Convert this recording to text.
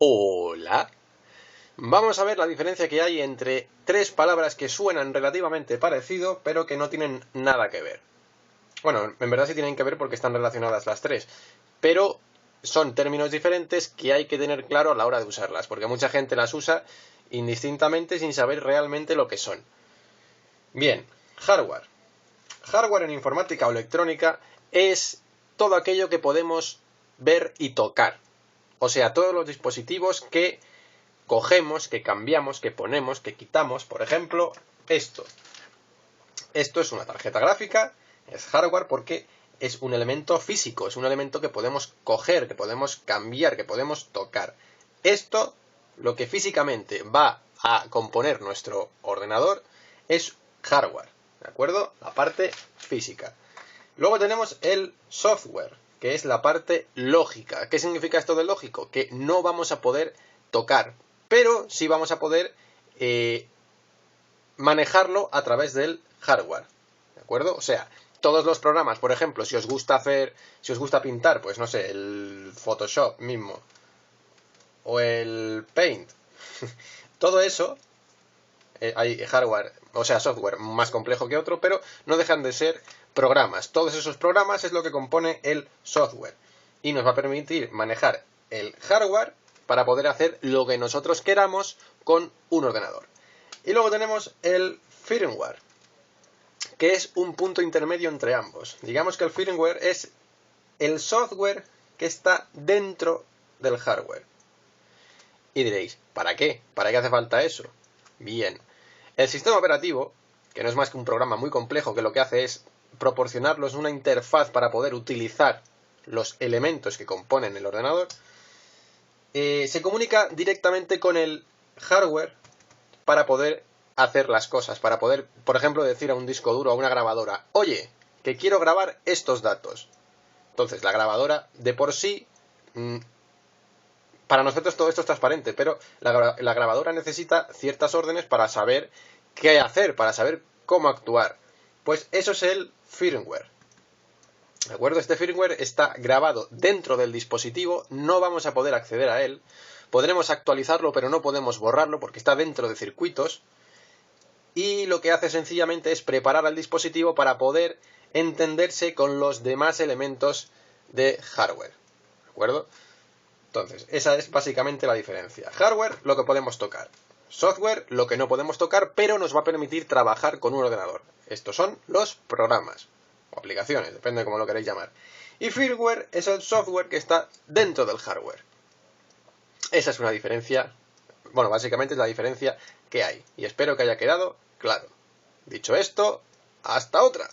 Hola. Vamos a ver la diferencia que hay entre tres palabras que suenan relativamente parecido, pero que no tienen nada que ver. Bueno, en verdad sí tienen que ver porque están relacionadas las tres, pero son términos diferentes que hay que tener claro a la hora de usarlas, porque mucha gente las usa indistintamente sin saber realmente lo que son. Bien, hardware. Hardware en informática o electrónica es todo aquello que podemos ver y tocar. O sea, todos los dispositivos que cogemos, que cambiamos, que ponemos, que quitamos. Por ejemplo, esto. Esto es una tarjeta gráfica, es hardware porque es un elemento físico, es un elemento que podemos coger, que podemos cambiar, que podemos tocar. Esto, lo que físicamente va a componer nuestro ordenador, es hardware, ¿de acuerdo? La parte física. Luego tenemos el software, que es la parte lógica. ¿Qué significa esto de lógico? Que no vamos a poder tocar, pero sí vamos a poder manejarlo a través del hardware, ¿de acuerdo? O sea, todos los programas, por ejemplo, si os gusta pintar, pues no sé, el Photoshop mismo, o el Paint, todo eso, hay hardware, o sea, software más complejo que otro, pero no dejan de ser programas. Todos esos programas es lo que compone el software y nos va a permitir manejar el hardware para poder hacer lo que nosotros queramos con un ordenador. Y luego tenemos el firmware, que es un punto intermedio entre ambos. Digamos que el firmware es el software que está dentro del hardware. Y diréis, ¿para qué? ¿Para qué hace falta eso? Bien, el sistema operativo, que no es más que un programa muy complejo que lo que hace es proporcionarnos una interfaz para poder utilizar los elementos que componen el ordenador, se comunica directamente con el hardware para poder hacer las cosas, para poder, por ejemplo, decir a un disco duro o a una grabadora, oye, que quiero grabar estos datos. Entonces, la grabadora de por sí, para nosotros todo esto es transparente, pero la grabadora necesita ciertas órdenes para saber qué hacer, para saber cómo actuar. Pues eso es el firmware. ¿De acuerdo? Este firmware está grabado dentro del dispositivo, no vamos a poder acceder a él. Podremos actualizarlo, pero no podemos borrarlo porque está dentro de circuitos. Y lo que hace sencillamente es preparar al dispositivo para poder entenderse con los demás elementos de hardware. ¿De acuerdo? Entonces, esa es básicamente la diferencia. Hardware, lo que podemos tocar. Software, lo que no podemos tocar, pero nos va a permitir trabajar con un ordenador. Estos son los programas o aplicaciones, depende de cómo lo queréis llamar. Y firmware es el software que está dentro del hardware. Esa es una diferencia, bueno, básicamente es la diferencia que hay. Y espero que haya quedado claro. Dicho esto, hasta otra.